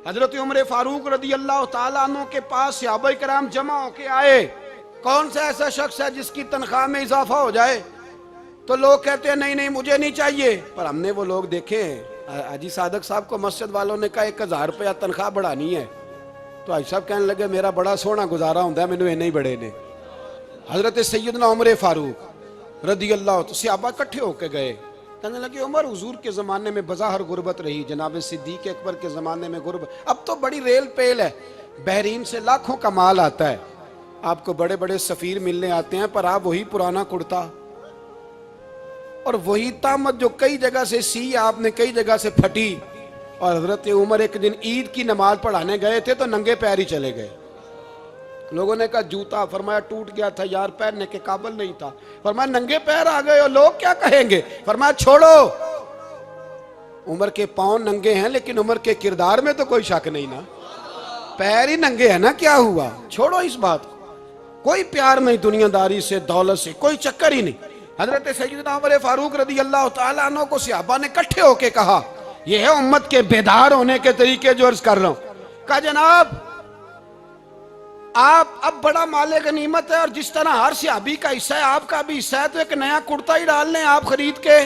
حضرت عمر فاروق رضی اللہ تعالیٰ عنہ کے پاس صحابہ کرام جمع ہو کے آئے. کون سا ایسا شخص ہے جس کی تنخواہ میں اضافہ ہو جائے؟ تو لوگ کہتے ہیں نہیں نہیں مجھے نہیں چاہیے. پر ہم نے وہ لوگ دیکھے ہیں. حاجی صادق صاحب کو مسجد والوں نے کہا 1000 روپیہ تنخواہ بڑھانی ہے تو حاجی صاحب کہنے لگے میرا بڑا سونا گزارا ہوتا ہے مینوں نہیں بڑے نے. حضرت سیدنا عمر فاروق رضی اللہ تو صحابہ اکٹھے ہو کے گئے. کہنے لگے عمر حضور کے زمانے میں بظاہر غربت رہی, جناب صدیق اکبر کے زمانے میں غربت, اب تو بڑی ریل پیل ہے, بحرین سے لاکھوں کا مال آتا ہے, آپ کو بڑے بڑے سفیر ملنے آتے ہیں, پر آپ وہی پرانا کرتا اور وہی تامت جو کئی جگہ سے سی آپ نے کئی جگہ سے پھٹی. اور حضرت عمر ایک دن عید کی نماز پڑھانے گئے تھے تو ننگے پیر ہی چلے گئے. لوگوں نے کہا جوتا, فرمایا ٹوٹ گیا تھا یار, پہننے کے قابل نہیں تھا. فرمایا ننگے پیر آ گئے اور لوگ کیا کہیں گے؟ فرمایا چھوڑو, عمر کے پاؤں ننگے ہیں لیکن عمر کے کردار میں تو کوئی شک نہیں نا, پیر ہی ننگے ہیں نا, کیا ہوا, چھوڑو اس بات کو. کوئی پیار نہیں دنیا داری سے, دولت سے, کوئی چکر ہی نہیں. حضرت سیدنا عمر فاروق رضی اللہ تعالیٰ عنہ کو صحابہ نے اکٹھے ہو کے کہا, یہ ہے امت کے بیدار ہونے کے طریقے جو عرض کر رہا ہوں. کہا جناب آپ اب بڑا مال غنیمت ہے اور جس طرح ہر صحابی کا حصہ ہے آپ کا بھی حصہ ہے, تو ایک نیا کرتا ہی ڈال لیں آپ خرید کے.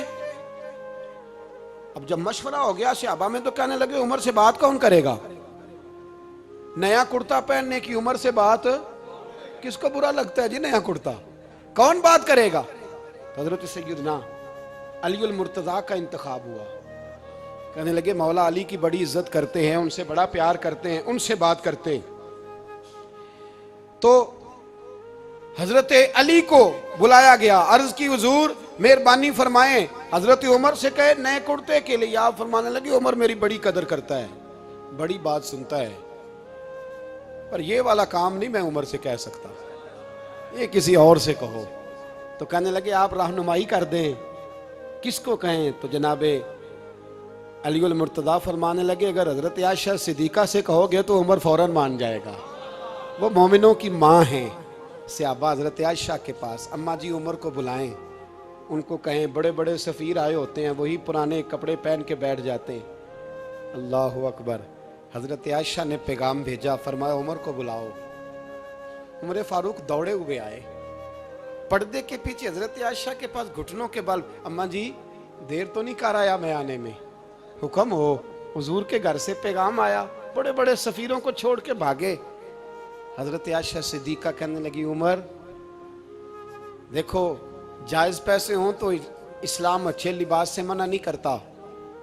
اب جب مشورہ ہو گیا صحابہ میں تو کہنے لگے عمر سے بات کون کرے گا؟ نیا کرتا پہننے کی عمر سے بات کس کو برا لگتا ہے جی؟ نیا کرتا کون بات کرے گا؟ حضرت سیدنا علی المرتضیٰ کا انتخاب ہوا. کہنے لگے مولا علی کی بڑی عزت کرتے ہیں, ان سے بڑا پیار کرتے ہیں, ان سے بات کرتے ہیں. تو حضرت علی کو بلایا گیا, عرض کی حضور مہربانی فرمائیں. حضرت عمر سے کہے نئے کرتے کے لیے, آپ فرمانے لگے عمر میری بڑی قدر کرتا ہے, بڑی بات سنتا ہے, پر یہ والا کام نہیں میں عمر سے کہہ سکتا, یہ کسی اور سے کہو. تو کہنے لگے آپ رہنمائی کر دیں, کس کو کہیں؟ تو جناب علی المرتضیٰ فرمانے لگے اگر حضرت عائشہ صدیقہ سے کہو گے تو عمر فوراً مان جائے گا, وہ مومنوں کی ماں ہیں. صحابہ حضرت عائشہ کے پاس, اماں جی عمر کو بلائیں, ان کو کہیں بڑے بڑے سفیر آئے ہوتے ہیں, وہی پرانے کپڑے پہن کے بیٹھ جاتے ہیں. اللہ اکبر. حضرت عائشہ نے پیغام بھیجا, فرمایا عمر کو بلاؤ. عمر فاروق دوڑے ہوئے آئے, پردے کے پیچھے حضرت عائشہ کے پاس گھٹنوں کے بل, اماں جی دیر تو نہیں کر آیا میں آنے میں؟ حکم ہو, حضور کے گھر سے پیغام آیا, بڑے بڑے سفیروں کو چھوڑ کے بھاگے. حضرت عائشہ صدیقہ کہنے لگی عمر دیکھو جائز پیسے ہوں تو اسلام اچھے لباس سے منع نہیں کرتا,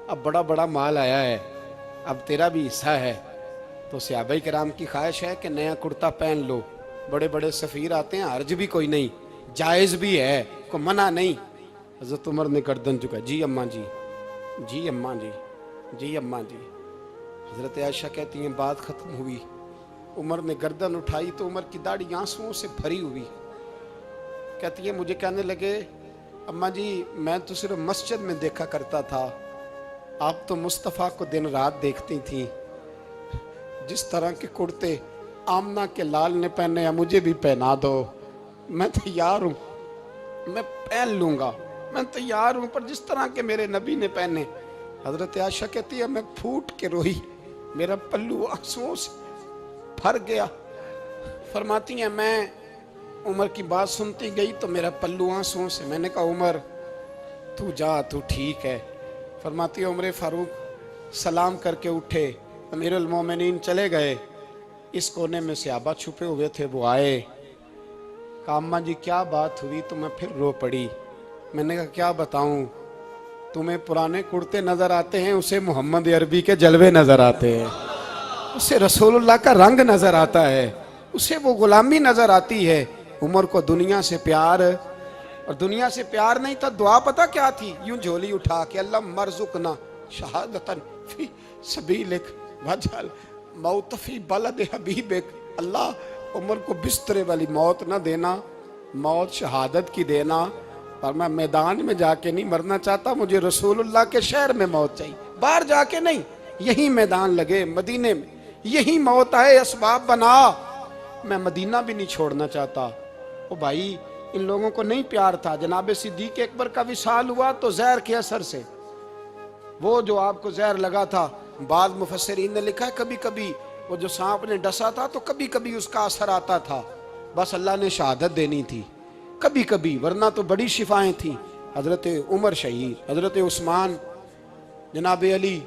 اب بڑا بڑا مال آیا ہے, اب تیرا بھی حصہ ہے, تو صحابہ کرام کی خواہش ہے کہ نیا کرتا پہن لو, بڑے بڑے سفیر آتے ہیں, حرج بھی کوئی نہیں, جائز بھی ہے, کوئی منع نہیں. حضرت عمر نے گردن جھکا, جی اماں جی, جی اماں جی, جی اماں جی. حضرت عائشہ کہتی ہیں بات ختم ہوئی, عمر نے گردن اٹھائی تو عمر کی داڑھی آنسوؤں سے بھری ہوئی. کہتی ہے مجھے کہنے لگے اماں جی میں تو صرف مسجد میں دیکھا کرتا تھا, آپ تو مصطفیٰ کو دن رات دیکھتی تھیں, جس طرح کے کرتے آمنہ کے لال نے پہنے ہیں مجھے بھی پہنا دو, میں تیار ہوں, میں پہن لوں گا, میں تیار ہوں, پر جس طرح کے میرے نبی نے پہنے. حضرت عائشہ کہتی ہے میں پھوٹ کے روئی, میرا پلو آنسوؤں سے بھر گیا. فرماتی ہیں میں عمر کی بات سنتی گئی تو میرا پلو آنسوؤں سے, میں نے کہا عمر تو جا, تو ٹھیک ہے. فرماتی ہے عمر فاروق سلام کر کے اٹھے, امیر المومنین چلے گئے. اس کونے میں صحابہ چھپے ہوئے تھے, وہ آئے, کہا اماں جی کیا بات ہوئی؟ تو میں پھر رو پڑی. میں نے کہا کیا بتاؤں, تمہیں پرانے کرتے نظر آتے ہیں, اسے محمد عربی کے جلوے نظر آتے ہیں, اسے رسول اللہ کا رنگ نظر آتا ہے, اسے وہ غلامی نظر آتی ہے. عمر کو دنیا سے پیار, اور دنیا سے پیار نہیں تھا, دعا پتہ کیا تھی؟ یوں جھولی اٹھا کے اللہ مرزقنا شہادتن فی سبیلک وجعل موت فی بلد حبیبک. اللہ عمر کو بسترے والی موت نہ دینا, موت شہادت کی دینا, پر میں میدان میں جا کے نہیں مرنا چاہتا, مجھے رسول اللہ کے شہر میں موت چاہیے, باہر جا کے نہیں, یہی میدان لگے مدینے میں, یہی موت آئے, اسباب بنا, میں مدینہ بھی نہیں چھوڑنا چاہتا. او بھائی ان لوگوں کو نہیں پیار تھا. جناب صدیق اکبر کا وصال ہوا تو زہر کے اثر سے, وہ جو آپ کو زہر لگا تھا، بعض مفسرین نے لکھا ہے کبھی کبھی وہ جو سانپ نے ڈسا تھا تو کبھی کبھی اس کا اثر آتا تھا، بس اللہ نے شہادت دینی تھی کبھی کبھی، ورنہ تو بڑی شفائیں تھیں۔ حضرت عمر شہید، حضرت عثمان، جناب علی،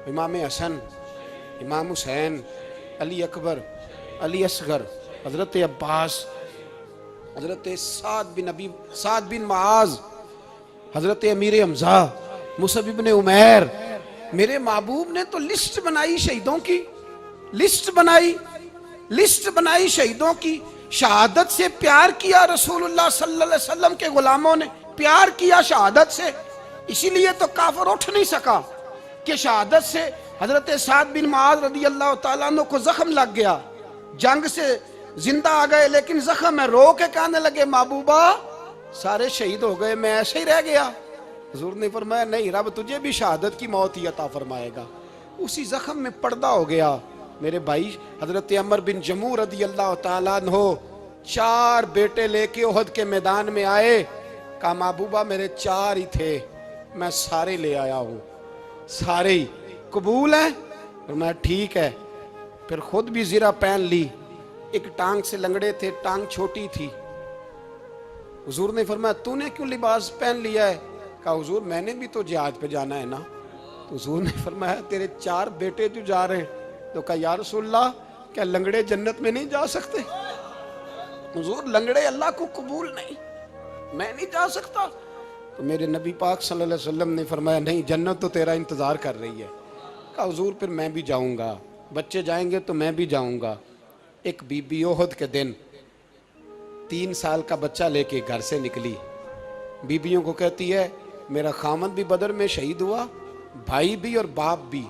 امام حسن، امام حسین، علی اکبر، علی اصغر، حضرت عباس، حضرت سعد بن معاذ، حضرت امیر حمزہ، مصعب بن عمیر۔ میرے محبوب نے تو لسٹ بنائی شہیدوں کی، لسٹ بنائی شہیدوں کی۔ شہادت سے پیار کیا رسول اللہ صلی اللہ علیہ وسلم کے غلاموں نے، پیار کیا شہادت سے، اسی لیے تو کافر اٹھ نہیں سکا کہ شہادت سے حضرت سعد بن معاذ رضی اللہ تعالیٰ عنہ کو زخم لگ گیا، جنگ سے زندہ آ گئے لیکن زخم ہے، رو کے کہنے لگے محبوبہ سارے شہید ہو گئے، میں ایسے ہی رہ گیا۔ حضور نے فرمایا نہیں، رب تجھے بھی شہادت کی موت ہی عطا فرمائے گا۔ اسی زخم میں پردہ ہو گیا۔ میرے بھائی حضرت عمر بن جموح رضی اللہ تعالیٰ عنہ 4 بیٹے لے کے احد کے میدان میں آئے، کہا محبوبہ میرے 4 ہی تھے، میں سارے لے آیا ہوں، سارے ہی قبول ہیں؟ فرمایا ٹھیک ہے۔ پھر خود بھی زرہ پہن لی، ایک ٹانگ سے لنگڑے تھے، ٹانگ چھوٹی تھی۔ حضور نے فرمایا تو نے کیوں لباس پہن لیا ہے؟ کہا حضور میں نے بھی تو جہاد پہ جانا ہے نا۔ تو حضور نے فرمایا تیرے 4 بیٹے جو جا رہے ہیں، تو کہا یا رسول اللہ کیا لنگڑے جنت میں نہیں جا سکتے؟ حضور لنگڑے اللہ کو قبول نہیں، میں نہیں جا سکتا۔ تو میرے نبی پاک صلی اللہ علیہ وسلم نے فرمایا نہیں، جنت تو تیرا انتظار کر رہی ہے۔ کہا حضور پھر میں بھی جاؤں گا، بچے جائیں گے تو میں بھی جاؤں گا۔ ایک بی بی احد کے دن 3 سال کا بچہ لے کے گھر سے نکلی، بیویوں کو کہتی ہے میرا خامد بھی بدر میں شہید ہوا، بھائی بھی اور باپ بھی،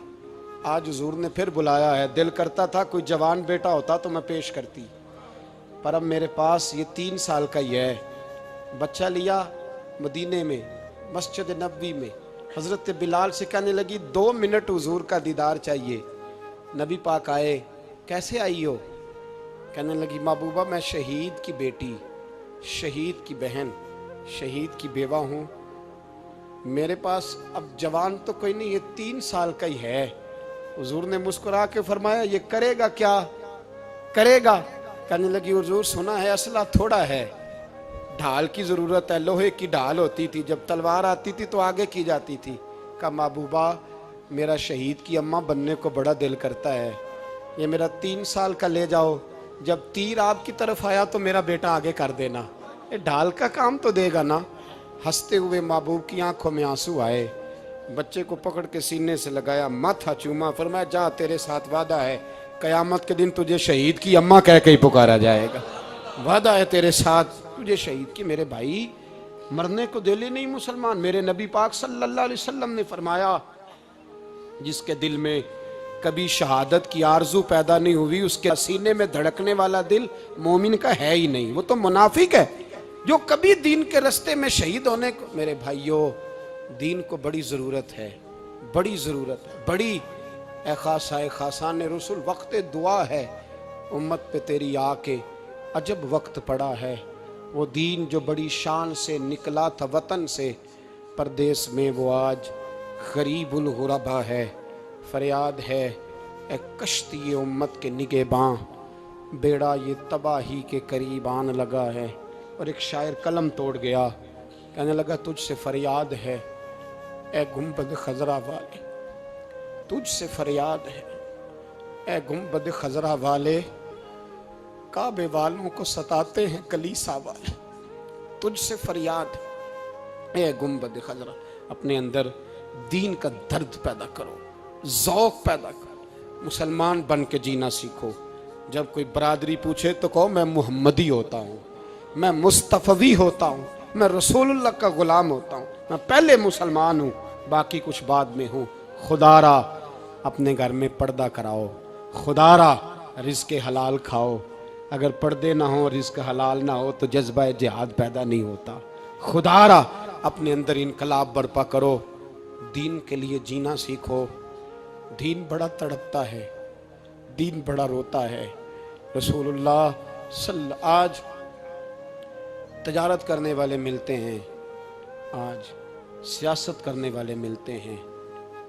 آج حضور نے پھر بلایا ہے، دل کرتا تھا کوئی جوان بیٹا ہوتا تو میں پیش کرتی، پر اب میرے پاس یہ 3 سال کا ہی ہے۔ بچہ لیا مدینے میں مسجد نبوی میں، حضرت بلال سے کہنے لگی 2 منٹ حضور کا دیدار چاہیے۔ نبی پاک آئے، کیسے آئی ہو؟ کہنے لگی محبوبہ میں شہید کی بیٹی، شہید کی بہن، شہید کی بیوہ ہوں، میرے پاس اب جوان تو کوئی نہیں، یہ 3 سال کا ہی ہے۔ حضور نے مسکرا کے فرمایا یہ کرے گا کیا کرے گا؟ کہنے لگی حضور سنا ہے اسلحہ تھوڑا ہے، ڈھال کی ضرورت ہے، لوہے کی ڈھال ہوتی تھی، جب تلوار آتی تھی تو آگے کی جاتی تھی۔ کہا محبوبہ میرا شہید کی اماں بننے کو بڑا دل کرتا ہے، یہ میرا 3 سال کا لے جاؤ، جب تیر آپ کی طرف آیا تو میرا بیٹا آگے کر دینا، یہ ڈھال کا کام تو دے گا نا۔ ہنستے ہوئے محبوب کی آنکھوں میں آنسو آئے، بچے کو پکڑ کے سینے سے لگایا، ماتھا چوما، فرمایا جا تیرے ساتھ وعدہ ہے قیامت کے دن تجھے شہید کی اماں کہہ کے ہی پکارا جائے گا، وعدہ ہے تیرے ساتھ تجھے شہید کی۔ میرے بھائی مرنے کو دل ہی نہیں مسلمان۔ میرے نبی پاک صلی اللہ علیہ وسلم نے فرمایا جس کے دل میں کبھی شہادت کی آرزو پیدا نہیں ہوئی، اس کے سینے میں دھڑکنے والا دل مومن کا ہے ہی نہیں، وہ تو منافق ہے۔ جو کبھی دین کے رستے میں شہید ہونے کو، میرے بھائیوں دین کو بڑی ضرورت ہے، بڑی ضرورت ہے، بڑی۔ اے خاصائے خاصان رسول وقت دعا ہے، امت پہ تیری آ کے عجب وقت پڑا ہے، وہ دین جو بڑی شان سے نکلا تھا وطن سے، پردیس میں وہ آج غریب الغربا ہے۔ فریاد ہے اے کشتی امت کے نگہباں، بیڑا یہ تباہی کے قریب آن لگا ہے۔ اور ایک شاعر قلم توڑ گیا، کہنے لگا تجھ سے فریاد ہے اے گنبد خضرا والے، تجھ سے فریاد ہے اے گنبد خضرا والے، کعبے والوں کو ستاتے ہیں کلیسا والے، تجھ سے فریاد ہے اے گنبد خضرا۔ اپنے اندر دین کا درد پیدا کرو، ذوق پیدا کرو، مسلمان بن کے جینا سیکھو۔ جب کوئی برادری پوچھے تو کہو میں محمدی ہوتا ہوں، میں مصطفی ہوتا ہوں، میں رسول اللہ کا غلام ہوتا ہوں، میں پہلے مسلمان ہوں باقی کچھ بعد میں ہوں۔ خدا را اپنے گھر میں پردہ کراؤ، خدا را رزق حلال کھاؤ، اگر پردے نہ ہوں رزق حلال نہ ہو تو جذبہ جہاد پیدا نہیں ہوتا۔ خدا را اپنے اندر انقلاب برپا کرو، دین کے لیے جینا سیکھو۔ دین بڑا تڑپتا ہے، دین بڑا روتا ہے۔ رسول اللہ آج تجارت کرنے والے ملتے ہیں، آج سیاست کرنے والے ملتے ہیں،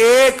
1।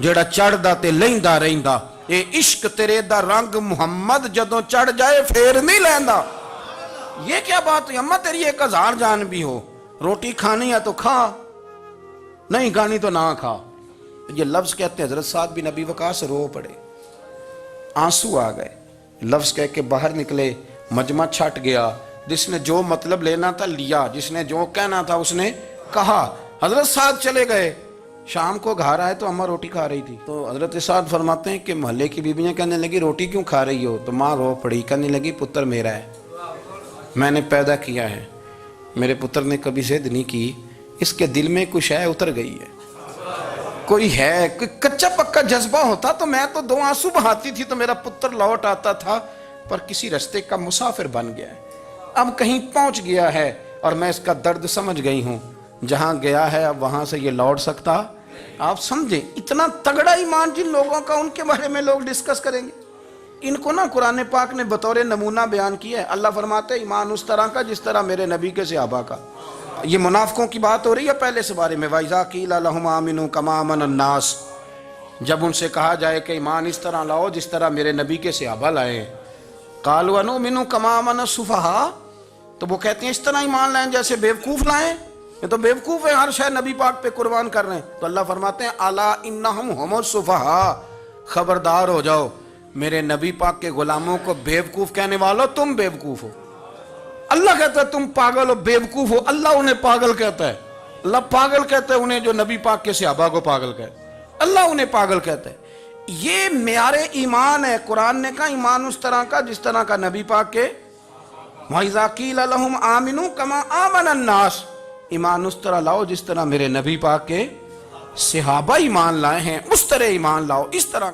ਜਿਹੜਾ ਚੜਦਾ ਤੇ ਲੈਂਦਾ ਰਹਿੰਦਾ। ਇਹ ਇਸ਼ਕ ਤੇਰੇ ਦਾ ਰੰਗ ਮੁਹੰਮਦ ਜਦੋਂ ਚੜ ਜਾਏ ਫੇਰ ਨਹੀਂ ਲੈਂਦਾ। یہ کیا بات ہے اماں تیری 1000 جان بھی ہو، روٹی کھانی ہے تو کھا، نہیں کھانی تو نہ کھا۔ یہ لفظ کہتے ہیں حضرت سعد بن ابی وقاص رو پڑے، آنسو آ گئے، لفظ کہہ کے باہر نکلے، مجمع چھٹ گیا، جس نے جو مطلب لینا تھا لیا، جس نے جو کہنا تھا اس نے کہا۔ حضرت سعد چلے گئے، شام کو گھر آئے تو اماں روٹی کھا رہی تھی، تو حضرت سعد فرماتے ہیں کہ محلے کی بیویاں کہنے لگی روٹی کیوں کھا رہی ہو؟ تو ماں رو پڑی، کہنے لگی پتر میرا ہے، میں نے پیدا کیا ہے، میرے پتر نے کبھی ضد نہیں کی، اس کے دل میں کچھ ہے اتر گئی ہے، کوئی ہے، کوئی کچا پکا جذبہ ہوتا تو میں تو 2 آنسو بہاتی تھی تو میرا پتر لوٹ آتا تھا، پر کسی رستے کا مسافر بن گیا ہے، اب کہیں پہنچ گیا ہے اور میں اس کا درد سمجھ گئی ہوں، جہاں گیا ہے اب وہاں سے یہ لوٹ سکتا۔ آپ سمجھیں اتنا تگڑا ایمان جن لوگوں کا، ان کے بارے میں لوگ ڈسکس کریں گے۔ ان کو نا قرآن پاک نے بطور نمونہ بیان کیا ہے، اللہ فرماتے ہیں ایمان اس طرح کا جس طرح میرے نبی کے صحابہ کا۔ یہ منافقوں کی بات ہو رہی ہے پہلے سے بارے میں، وَإِذَا قِيلَ لَهُمْ آمِنُوا كَمَا آمَنَ النَّاسُ، جب ان سے کہا جائے کہ ایمان اس طرح لاؤ جس طرح میرے نبی کے صحابہ لائے، قَالُوا أَنُؤْمِنُ كَمَا آمَنَ السُّفَهَاءُ، تو وہ کہتے ہیں اس طرح ایمان لائیں جیسے بیوقوف لائیں، یہ تو بیوقوف ہے، ہر شے نبی پاک پہ قربان کر رہے ہیں۔ تو اللہ فرماتے ہیں الا انہم ہم السفہاء، خبردار ہو جاؤ میرے نبی پاک کے غلاموں کو بیوقوف کہنے والوں، تم بیوقوف ہو۔ اللہ کہتا ہے تم پاگل ہو، بیوقوف ہو، اللہ انہیں پاگل کہتا ہے، اللہ پاگل کہتا ہے انہیں جو نبی پاک کے صحابہ کو پاگل کہتا ہے، اللہ انہیں پاگل کہتا ہے۔ یہ معیار ایمان ہے، قرآن نے کہا ایمان اس طرح کا جس طرح کا نبی پاک کے۔ وَإِذَا قِيلَ لَهُمْ آمِنُوا كَمَا آمَنَ النَّاسُ، ایمان اس طرح لاؤ جس طرح میرے نبی پاک کے صحابہ ایمان لائے ہیں، اس طرح ایمان لاؤ، اس طرح۔